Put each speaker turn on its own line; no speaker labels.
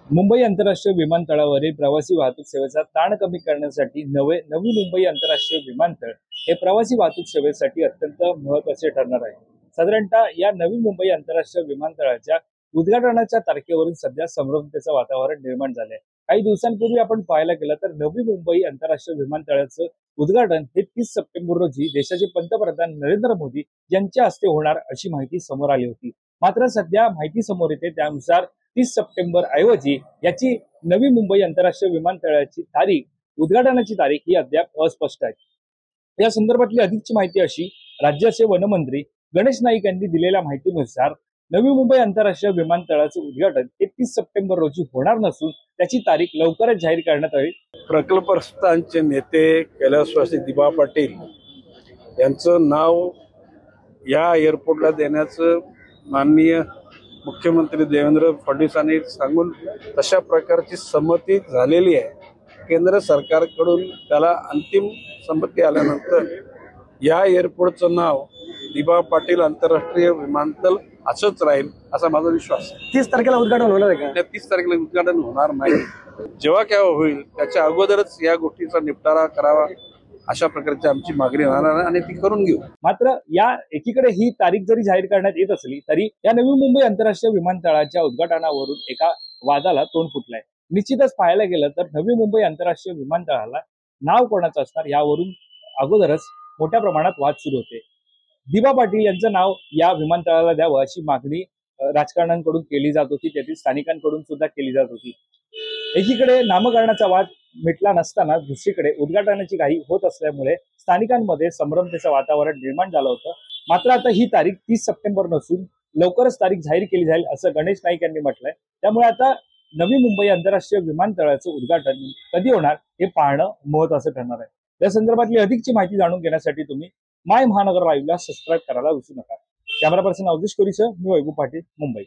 मुंबई आंतरराष्ट्रीय विमानतळावरील प्रवासी वाहतूक सेवेचा ताण कमी करण्यासाठी नवी मुंबई आंतरराष्ट्रीय विमानतळ हे प्रवासी वाहतूक सेवेसाठी अत्यंत महत्त्वाचे ठरणार आहे। साधारणतः या नवी मुंबई आंतरराष्ट्रीय विमानतळाच्या उद्घाटनाच्या तारखेवरून सध्या संभ्रमतेचं वातावरण निर्माण झाले आहे। काही दिवसांपूर्वी आपण पाहायला गेलं तर नवी मुंबई आंतरराष्ट्रीय विमानतळाचं उद्घाटन हे 30 सप्टेंबर रोजी देशाचे पंतप्रधान नरेंद्र मोदी यांच्या हस्ते होणार अशी माहिती समोर आली होती। मात्र सध्या माहिती समोर येते त्यानुसार 30 सप्टेंबर ऐवजी याची नवी मुंबई आंतरराष्ट्रीय विमानतळाची तारीख उद्घाटनाची तारीख ही अद्याप अस्पष्ट आहे। या संदर्भातली अधिकची माहिती अशी, राज्याचे वनमंत्री गणेश नाईक यांनी दिलेल्या माहितीनुसार नवी मुंबई आंतरराष्ट्रीय विमानतळाचे उद्घाटन 31 सप्टेंबर रोजी होणार नसून त्याची तारीख लवकरच जाहीर करण्यात येईल।
प्रकल्पग्रस्तांचे नेते कैलासवासी दिबा पाटील यांचं नाव या एअरपोर्टला देण्याचं माननीय मुख्यमंत्री देवेंद्र फडणवीसांनी सांगून तशा प्रकारची संमती झालेली आहे। केंद्र सरकारकडून त्याला अंतिम संमती आल्यानंतर या एअरपोर्टचं नाव दिबा पाटील आंतरराष्ट्रीय विमानतळ असंच राहील असा माझा विश्वास आहे।
30 तारखेला उद्घाटन होणार आहे का?
30 तारखेला उद्घाटन होणार नाही। जेव्हा केव्हा होईल त्याच्या अगोदरच या गोष्टीचा निपटारा करावा अशा प्रकारची आमची मागणी राहणार आहे आणि ती करून घेऊ।
मात्र या एकीकडे ही तारीख जरी जाहीर करण्यात येत असली तरी या नवी मुंबई आंतरराष्ट्रीय विमानतळाच्या उद्घाटनावरून एका वादाला तोंड फुटलंय। निश्चितच पाहायला गेलं तर नवी मुंबई आंतरराष्ट्रीय विमानतळाला नाव कोणाचं असणार यावरून अगोदरच मोठ्या प्रमाणात वाद सुरू होते। दिबा पाटील यांचं नाव या विमानतळाला द्यावं अशी मागणी राजकारण्यांकडून केली जात होती, तेथील स्थानिकांकडून सुद्धा केली जात होती। एकीकडे नामकरणाचा वाद मिटला नसताना दुसरीकडे उद्घाटनाची घाई होत असल्यामुळे स्थानिकांमध्ये संभ्रमतेचं वातावरण निर्माण झालं होतं। मात्र आता ही तारीख 30 सप्टेंबर नसून लवकरच तारीख जाहीर केली जाईल असं गणेश नाईक यांनी म्हटलंय। त्यामुळे आता नवी मुंबई आंतरराष्ट्रीय विमानतळाचं उद्घाटन कधी होणार हे पाहणं महत्त्वाचं ठरणार आहे। या संदर्भातली अधिकची माहिती जाणून घेण्यासाठी तुम्ही माय महानगर लाईव्हला सबस्क्राईब करायला विसरू नका। कॅमेरा पर्सन अवधेश कोरीसह मी वैभव पाटील, मुंबई।